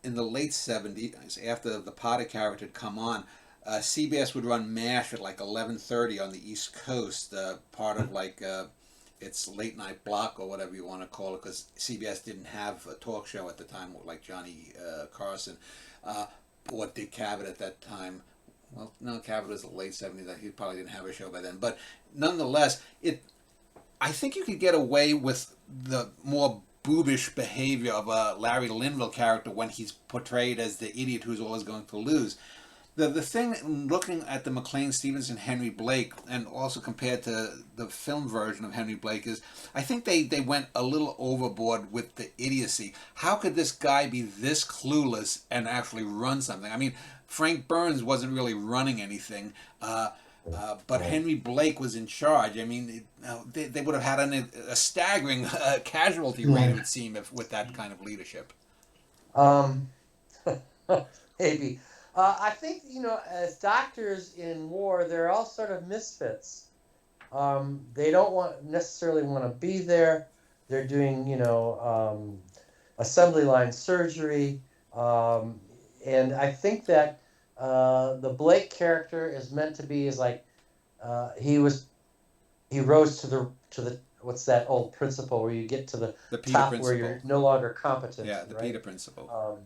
in the late 70s, after the Potter character had come on, CBS would run MASH at like 11:30 on the East Coast, part of like its late night block or whatever you want to call it, because CBS didn't have a talk show at the time like Johnny Carson uh, or Dick Cavett at that time. Well, no, Cavett was the late 70s. He probably didn't have a show by then. But nonetheless, I think you could get away with the more boobish behavior of a Larry Linville character when he's portrayed as the idiot who's always going to lose. The thing, looking at the McLean Stevenson Henry Blake, and also compared to the film version of Henry Blake, is I think they went a little overboard with the idiocy. How could this guy be this clueless and actually run something? I mean, Frank Burns wasn't really running anything, but Right. Henry Blake was in charge. I mean, they would have had a staggering casualty rate, it would seem, if, with that kind of leadership. Um, maybe. I think, as doctors in war, they're all sort of misfits. They don't necessarily want to be there. They're doing, assembly line surgery. Um, and I think that the Blake character is meant to be is like he rose to the what's that old principle where you get to the The Peter top where Principle. you're no longer competent, Yeah, the right? Peter Principle.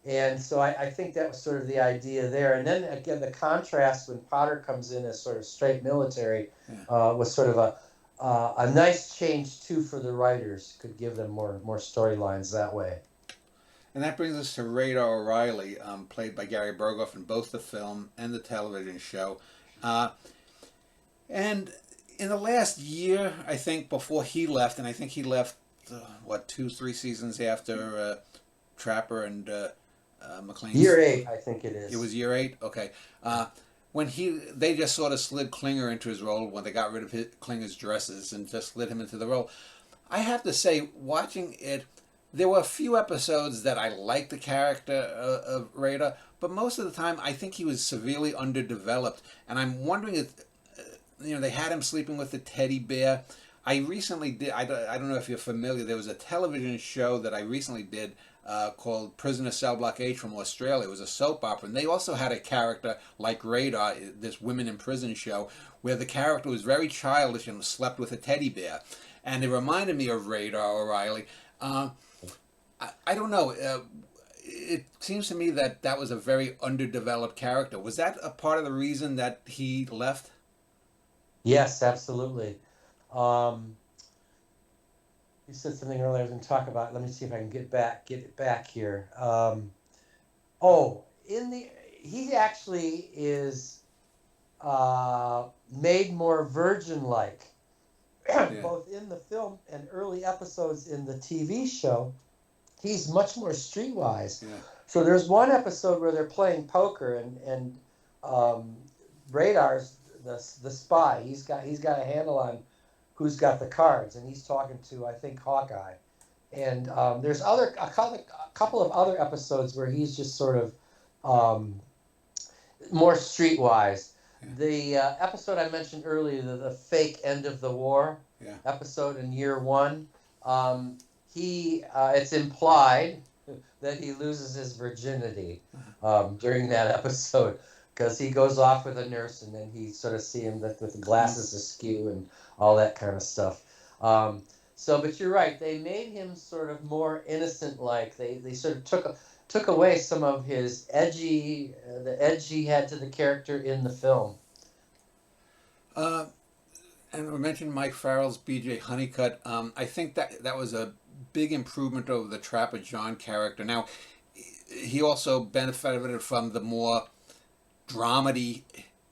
And so I think that was sort of the idea there. And then again, the contrast when Potter comes in as sort of straight military Yeah. was sort of a nice change too for the writers. Could give them more storylines that way. And that brings us to Radar O'Reilly, played by Gary Berghoff in both the film and the television show. And in the last year, I think, before he left, and I think he left, what, 2, 3 seasons after Trapper and McLean's. Year 8, I think it is. It was year 8? Okay. When they just sort of slid Klinger into his role when they got rid of Klinger's dresses and just slid him into the role. I have to say, watching it, there were a few episodes that I liked the character of Radar, but most of the time I think he was severely underdeveloped. And I'm wondering if, they had him sleeping with the teddy bear. I recently did, I don't know if you're familiar, there was a television show that I recently did called Prisoner Cell Block H from Australia. It was a soap opera, and they also had a character like Radar, this women in prison show, where the character was very childish and slept with a teddy bear. And it reminded me of Radar O'Reilly. I don't know. It seems to me that was a very underdeveloped character. Was that a part of the reason that he left? Yes, absolutely. Um, you said something earlier I was going to talk about. Let me see if I can get it back here. Oh, he actually is made more virgin-like, Yeah. both in the film and early episodes in the TV show. He's much more streetwise. Yeah. So there's one episode where they're playing poker, and Radar's the spy. He's got a handle on who's got the cards, and he's talking to, I think, Hawkeye. And there's a couple of other episodes where he's just sort of more streetwise. Yeah. The episode I mentioned earlier, the fake end of the war episode in year 1, it's implied that he loses his virginity during that episode, because he goes off with a nurse, and then he sort of see him with the glasses askew and all that kind of stuff. But you're right. They made him sort of more innocent-like. They sort of took away some of his the edge he had to the character in the film. And we mentioned Mike Farrell's B.J. Honeycutt. I think that was a big improvement over the Trapper John character. Now, he also benefited from the more dramedy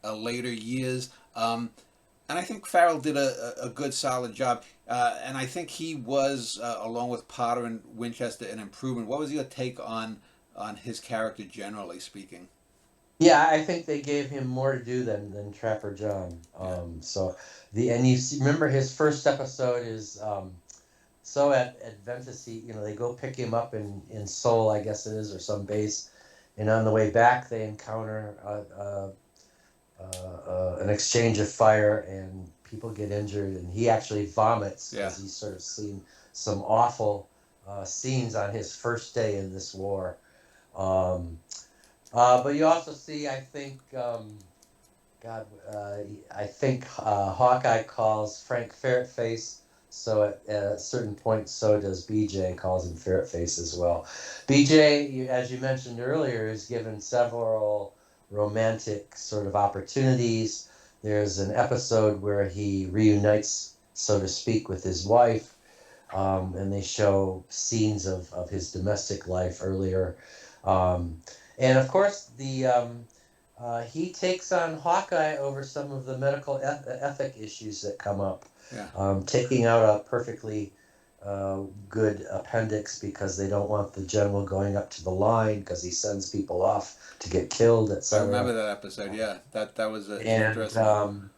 later years. And I think Farrell did a good, solid job. And I think he was, along with Potter and Winchester, an improvement. What was your take on his character, generally speaking? Yeah, I think they gave him more to do than Trapper John. Yeah. So and you see, remember his first episode is so at Ventus, they go pick him up in Seoul, I guess it is, or some base, and on the way back they encounter an exchange of fire, and people get injured, and he actually vomits Yeah. because he's sort of seen some awful scenes on his first day in this war. Um, but you also see, I think, God, I think Hawkeye calls Frank Ferret Face. So at a certain point, so does BJ, calls him Ferret Face as well. BJ, as you mentioned earlier, is given several romantic sort of opportunities. There's an episode where he reunites, so to speak, with his wife, and they show scenes of his domestic life earlier. Um, and of course, he takes on Hawkeye over some of the medical ethic issues that come up. Yeah. Taking out a perfectly good appendix because they don't want the general going up to the line because he sends people off to get killed, I etc. remember that episode. Yeah, that was And interesting.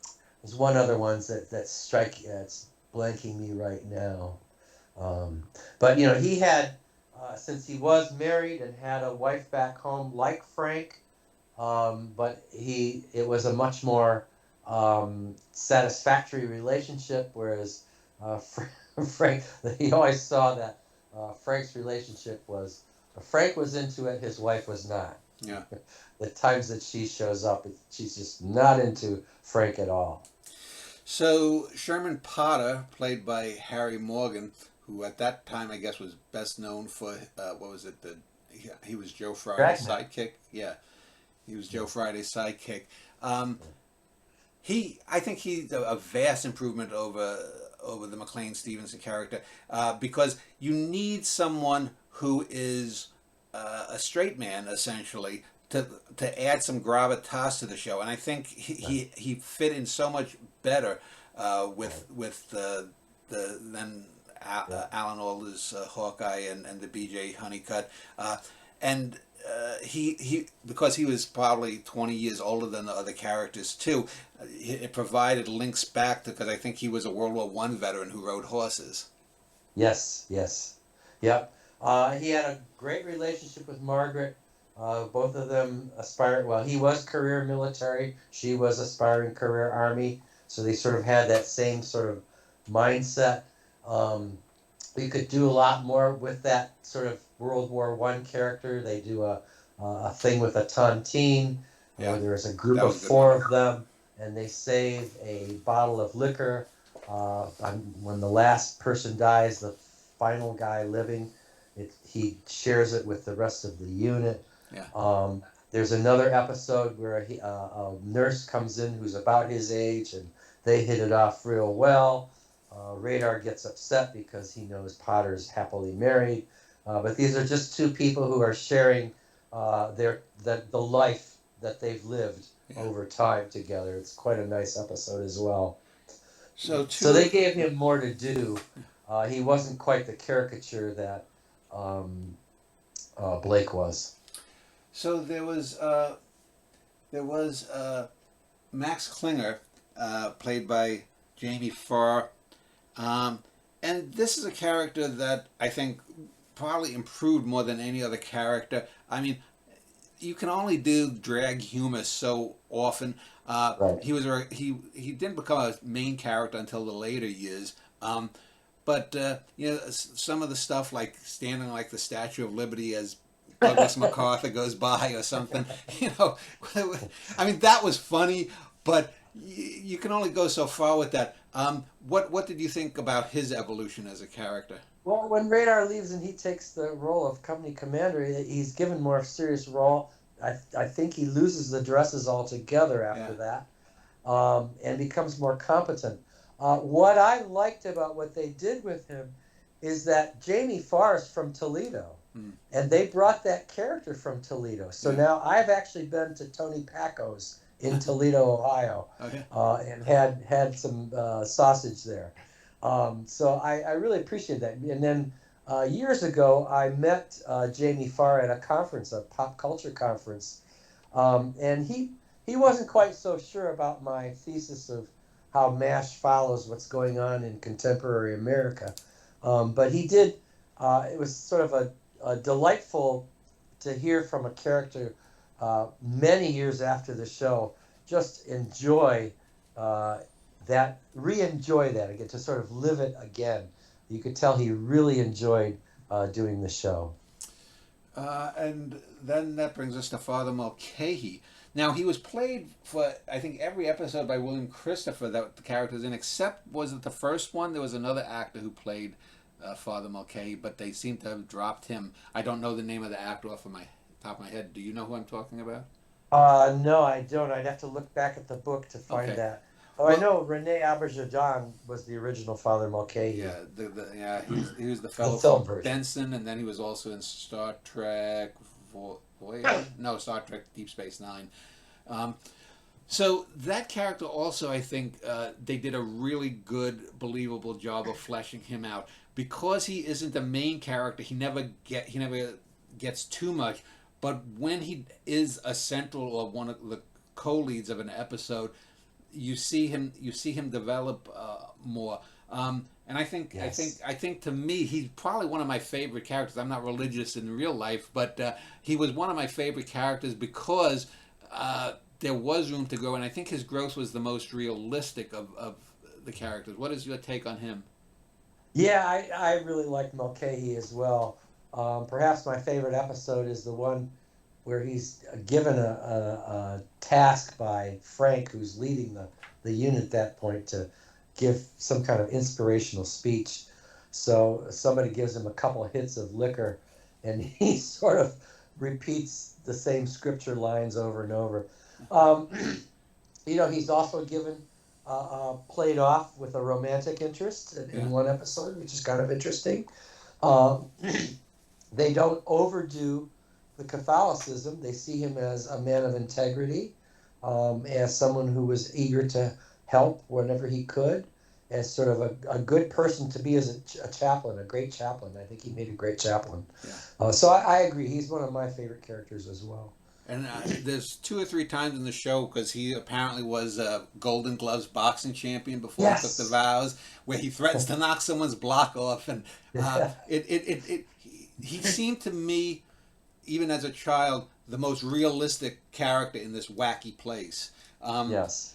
there's one other ones that strike. It's blanking me right now. But he had since he was married and had a wife back home like Frank. But it was a much more satisfactory relationship, whereas Frank, he always saw that Frank's relationship was, Frank was into it, his wife was not. Yeah. The times that she shows up, she's just not into Frank at all. So Sherman Potter, played by Harry Morgan, who at that time I guess was best known for what was it? He was Joe Friday's sidekick. Yeah. He was Joe Friday's sidekick. I think he's a vast improvement over the McLean Stevenson character because you need someone who is a straight man essentially to add some gravitas to the show, and I think he fit in so much better with the than Alan Alda's Hawkeye and the B.J. Honeycutt, and. He because he was probably 20 years older than the other characters too, it provided links back to, because I think he was a World War I veteran who rode horses. Yes, yep. He had a great relationship with Margaret. Both of them aspired. Well, he was career military. She was aspiring career Army. So they sort of had that same sort of mindset. We could do a lot more with that sort of World War I character. They do a thing with a tontine, where there's a group of four of them, and they save a bottle of liquor. When the last person dies, the final guy living, he shares it with the rest of the unit. Yeah. There's another episode where a nurse comes in who's about his age, and they hit it off real well. Radar gets upset because he knows Potter's happily married, but these are just two people who are sharing the life that they've lived over time together. It's quite a nice episode as well. So they gave him more to do. He wasn't quite the caricature that Blake was. So there was Max Klinger, played by Jamie Farr. And this is a character that I think probably improved more than any other character. I mean, you can only do drag humor so often. Right. He didn't become a main character until the later years. But some of the stuff like standing like the Statue of Liberty as Douglas MacArthur goes by or something, I mean, that was funny, but you can only go so far with that. What did you think about his evolution as a character? Well, when Radar leaves and he takes the role of company commander, he's given more serious role. I think he loses the dresses altogether after that, and becomes more competent. What I liked about what they did with him is that Jamie Farr is from Toledo. Mm. And they brought that character from Toledo. So Yeah. now I've actually been to Tony Packo's in Toledo, Ohio, Okay. and had some sausage there. So I really appreciate that. And then years ago, I met Jamie Farr at a conference, a pop culture conference, and he wasn't quite so sure about my thesis of how MASH follows what's going on in contemporary America. But he did. It was sort of a delightful to hear from a character many years after the show. Just enjoy that, re-enjoy that again, to sort of live it again. You could tell he really enjoyed doing the show. And then that brings us to Father Mulcahy. Now he was played for I think every episode by William Christopher that the character's in, except was it the first one? There was another actor who played Father Mulcahy, but they seem to have dropped him. I don't know the name of the actor off of my top of my head. Do you know who I'm talking about? No, I don't. I'd have to look back at the book to find Okay. that. Oh, I Well, know Rene Auberjonois was the original Father Mulcahy, yeah, yeah, he was the the fellow film from version. Benson, and then he was also in Star Trek Voyager. No, Star Trek Deep Space Nine. Um, So that character also, I think, they did a really good, believable job of fleshing him out because he isn't the main character. He never gets too much, but when he is a central or one of the co-leads of an episode, you see him develop more. And Yes. I think to me he's probably one of my favorite characters. I'm not religious in real life, but he was one of my favorite characters because there was room to grow, and I think his growth was the most realistic of the characters. What is your take on him? Yeah, I really like Mulcahy as well. Perhaps my favorite episode is the one where he's given a task by Frank, who's leading the unit at that point, to give some kind of inspirational speech. So somebody gives him a couple of hits of liquor, and he sort of repeats the same scripture lines over and over. Um, he's also given played off with a romantic interest Yeah. in one episode, which is kind of interesting. Um, they don't overdo the Catholicism. They see him as a man of integrity, as someone who was eager to help whenever he could, as sort of a good person to be as a chaplain, a great chaplain. I think he made a great chaplain. Yeah. So I agree. He's one of my favorite characters as well. And there's two or three times in the show because he apparently was a Golden Gloves boxing champion before he took the Yes. vows, where he threatens to knock someone's block off, and Yeah. he seemed to me, even as a child, the most realistic character in this wacky place. Um, Yes.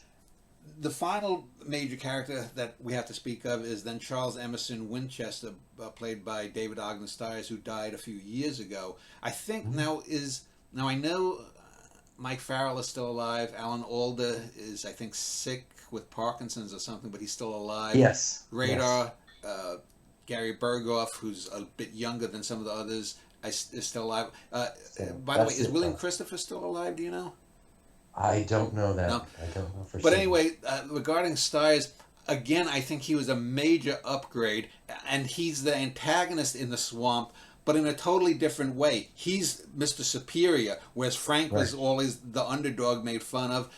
the final major character that we have to speak of is then Charles Emerson Winchester, played by David Ogden Stiers, who died a few years ago. I think Mhm. now I know Mike Farrell is still alive. Alan Alda is, I think, sick with Parkinson's or something, but he's still alive. Yes. Yes. Radar, Gary Berghoff, who's a bit younger than some of the others, is still alive. So By the way, that's is it. William Christopher still alive? Do you know? I don't know No. that. I don't know for But sure. anyway, regarding Stiers, again, I think he was a major upgrade, and he's the antagonist in the swamp, but in a totally different way. He's Mr. Superior, whereas Frank Right. was always the underdog made fun of.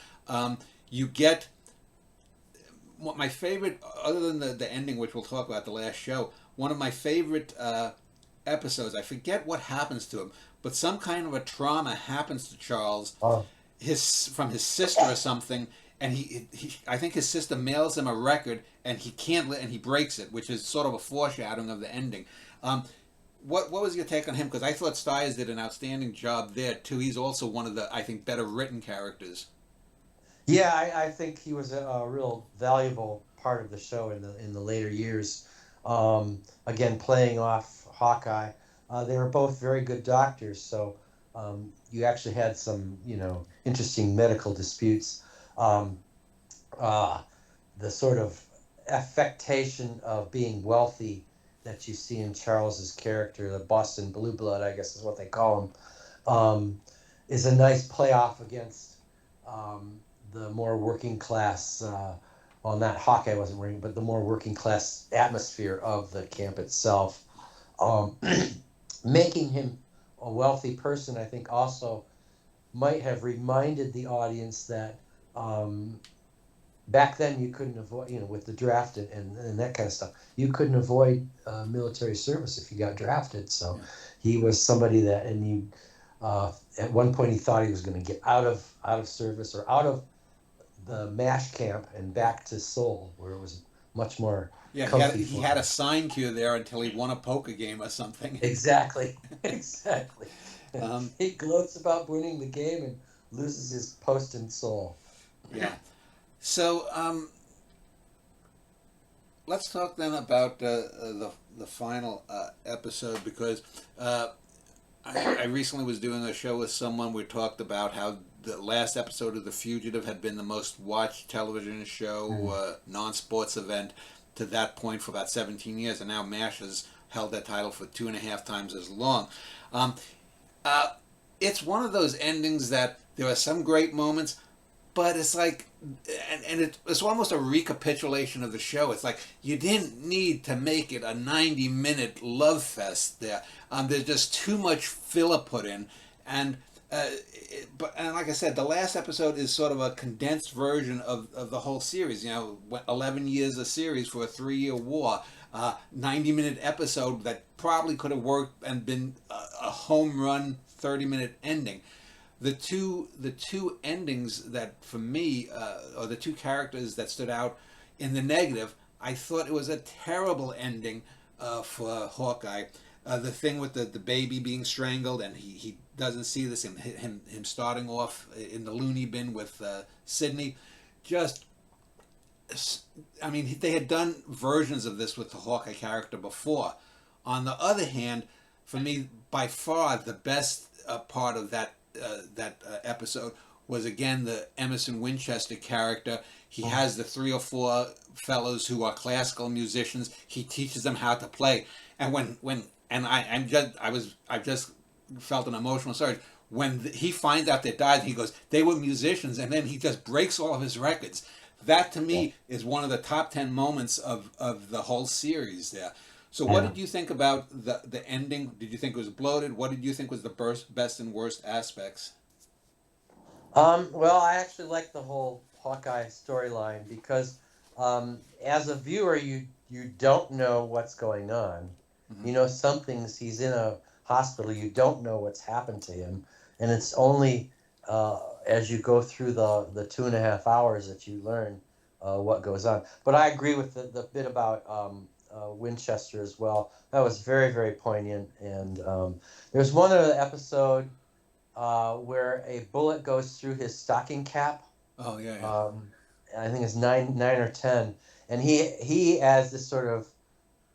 You get what my favorite, other than the ending, which we'll talk about the last show. One of my favorite episodes. I forget what happens to him, but some kind of a trauma happens to Charles Oh, his from his sister or something, and he I think his sister mails him a record, and he can't and he breaks it, which is sort of a foreshadowing of the ending. What was your take on him? Because I thought Stiers did an outstanding job there too. He's also one of the, I think, better written characters. yeah. I think he was a real valuable part of the show in the later years. Again, playing off Hawkeye. They were both very good doctors, so you actually had some, interesting medical disputes. Um, uh, the sort of affectation of being wealthy that you see in Charles's character, the Boston Blue Blood, I guess is what they call him, is a nice playoff against the more working class. Well, not Hawkeye wasn't working, but the more working class atmosphere of the camp itself. Um, making him a wealthy person, I think also might have reminded the audience that um, back then you couldn't avoid, with the draft and that kind of stuff, you couldn't avoid military service if you got drafted. So Yeah. he was somebody that, and you, at one point he thought he was going to get out of service or out of the MASH camp and Yeah. back to Seoul, where it was much more Yeah, comfy he for had a him. sign cue there until he won a poker game or something. Exactly, exactly. um, He gloats about winning the game and loses his post in Seoul. yeah. So let's talk then about the final episode, because uh, I recently was doing a show with someone. We talked about how the last episode of The Fugitive had been the most watched television show, Mm. non-sports event to that point for about 17 years, and now MASH has held that title for 2.5 times as long. Um, uh, it's one of those endings that there are some great moments, but it's like, and it's almost a recapitulation of the show. It's like you didn't need to make it a 90-minute love fest there. There's just too much filler put in, and and like I said, the last episode is sort of a condensed version of the whole series. 11 years of series for a 3-year war. 90-minute episode that probably could have worked and been a home run 30-minute ending. The two endings that for me, or the two characters that stood out in the negative, I thought it was a terrible ending for Hawkeye. The thing with the baby being strangled, and he doesn't see this, and him starting off in the loony bin with Sydney, just, I mean, they had done versions of this with the Hawkeye character before. On the other hand, for me, by far the best part of that episode was again the Emerson Winchester character. He has the 3 or 4 fellows who are classical musicians. He teaches them how to play, and when and I just felt an emotional surge when he finds out they died. He goes, they were musicians, and then he just breaks all of his records. That to Yeah. me is one of the top 10 moments of the whole series there. So what Yeah. did you think about the ending? Did you think it was bloated? What did you think was the best and worst aspects? Well, I actually like the whole Hawkeye storyline because, as a viewer, you don't know what's going on. Mm-hmm. You know, some things he's in a hospital. You don't know what's happened to him, and it's only as you go through the 2.5 hours that you learn what goes on. But I agree with the bit about Winchester as well. That was very, very poignant. And there's one other episode where a bullet goes through his stocking cap. Oh yeah, yeah, Um, I think it's nine or ten, and he as this sort of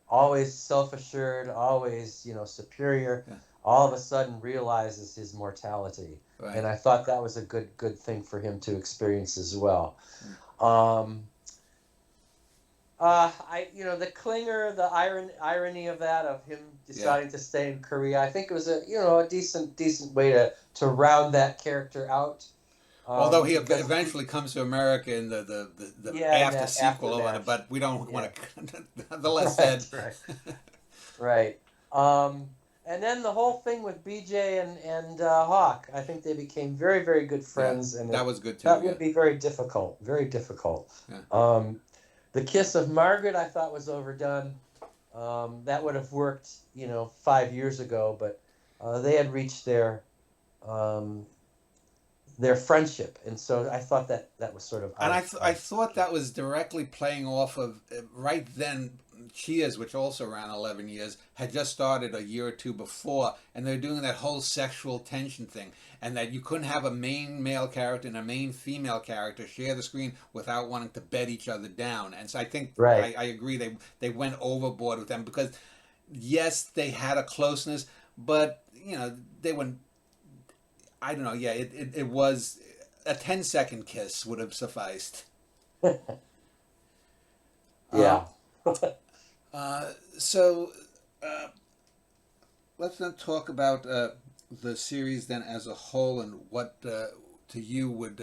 always self-assured, always superior, yeah. all of a sudden realizes his mortality, Right. and I thought that was a good thing for him to experience as well. Mm. Um, the clinger, the irony of that, of him Yeah. deciding to stay in Korea, I think it was a decent way to round that character out. Although he Because eventually comes to America in the yeah, in after that sequel or whatever, aftermath, but we don't yeah, want to. Nonetheless, said. right, right, right. And then the whole thing with BJ and Hawk, I think they became very, very good Yeah, friends, and that was good too. that Yeah, would be very difficult, very difficult. yeah, Um, the kiss of Margaret, I thought was overdone. That would have worked, 5 years ago, but they had reached um, their friendship, and so I thought that was sort of and out I of thought that was directly playing off of right then. Cheers, which also ran 11 years, had just started a year or two before, and they're doing that whole sexual tension thing, and that you couldn't have a main male character and a main female character share the screen without wanting to bed each other down. And so I think right. I agree they went overboard with them, because yes, they had a closeness, but they went. I don't know. Yeah, it was a 10-second kiss would have sufficed. Um, Yeah. so uh, let's then talk about the series then as a whole, and what to you would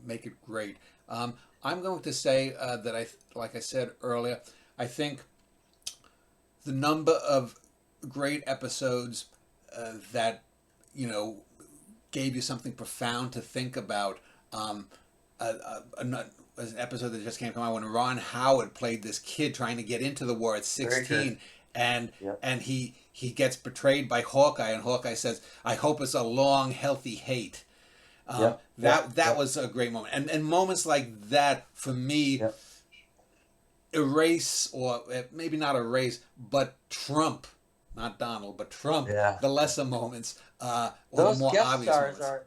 make it great. I'm going to say that like I said earlier, I think the number of great episodes that, you know, gave you something profound to think about. An episode that just came to mind when Ron Howard played this kid trying to get into the war at Very 16, good. and Yep. he gets betrayed by Hawkeye, and Hawkeye says, "I hope it's a long, healthy hate." Yep. That was a great moment, and moments like that for me Yep. erase, or maybe not erase, but trump, not Donald, but trump Yeah. the lesser moments, or Those the more guest obvious stars moments. are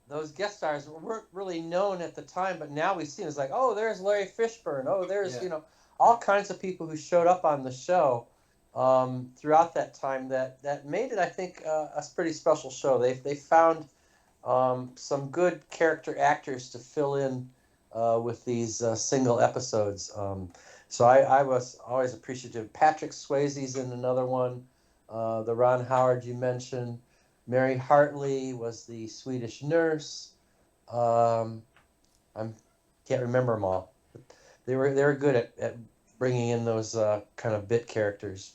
those guest stars weren't really known at the time, but now we see them. It's like, oh, there's Larry Fishburne. Oh, there's Yeah. all kinds of people who showed up on the show throughout that time that made it, I think, a pretty special show. They found some good character actors to fill in with these single episodes. So I was always appreciative. Patrick Swayze's in another one. The Ron Howard you mentioned. Mary Hartley was the Swedish nurse. I can't remember them all. But they were good at bringing in those kind of bit characters.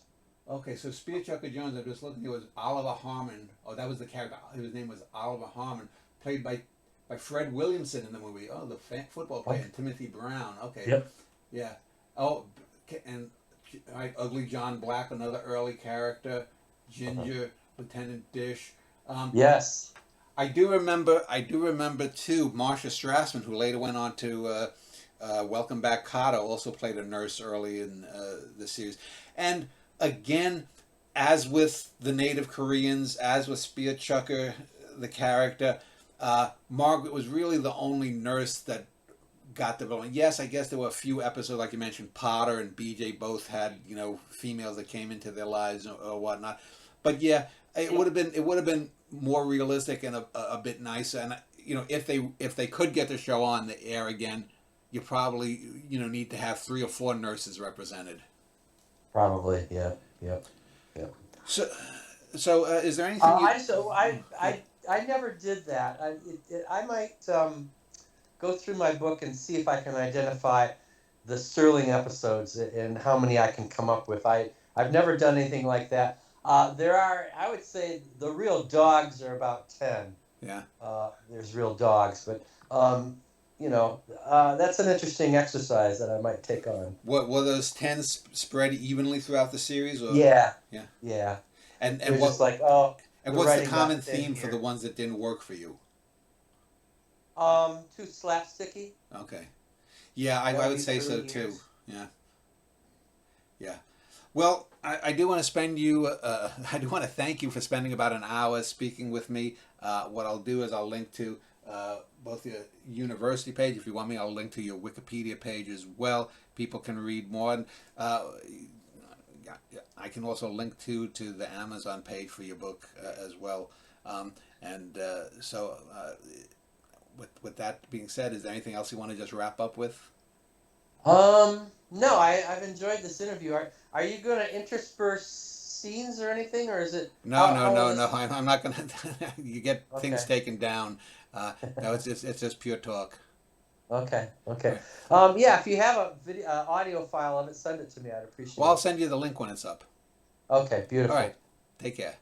Okay, so Spear Chucker Jones, I'm just looking, it was Oliver Harmon. Oh, that was the character. His name was Oliver Harmon, played by Fred Williamson in the movie. Oh, the football player, and Timothy Brown. Okay. Yep. Yeah. Oh, and right, Ugly John Black, another early character. Ginger, Lieutenant Dish. Yes. I do remember too. Marsha Strassman, who later went on to Welcome Back, Kotter, also played a nurse early in the series. And again, as with the Native Koreans, as with Spear Chucker, the character, Margaret was really the only nurse that got development. Yes, I guess there were a few episodes, like you mentioned, Potter and BJ both had, you know, females that came into their lives or whatnot. But yeah, it would have been more realistic and a bit nicer. And you know, if they could get the show on the air again, you probably, you know, need to have 3 or 4 nurses represented. Probably. Yeah. So is there anything I never did that. I might go through my book and see if I can identify the Sterling episodes and how many I can come up with. I've never done anything like that. There are, I would say, the real dogs are about 10. Yeah. There's real dogs, but that's an interesting exercise that I might take on. What were those 10 spread evenly throughout the series? Or? Yeah. Yeah. And They're what, just like, and what's the common theme for the ones that didn't work for you? Too slapsticky. Okay. Yeah, I would say so too. Yeah. Well, I do want to I do want to thank you for spending about an hour speaking with me. What I'll do is I'll link to both your university page. If you want me, I'll link to your Wikipedia page as well. People can read more. And, I can also link to the Amazon page for your book as well. With that being said, is there anything else you want to just wrap up with? No, I've enjoyed this interview. Are you going to intersperse scenes or anything, or is it? No. I'm not going to. You get things taken down. No, it's just pure talk. Okay. Yeah, if you have a video, audio file of it, send it to me. I'd appreciate it. Well, I'll send you the link when it's up. Okay, beautiful. All right. Take care.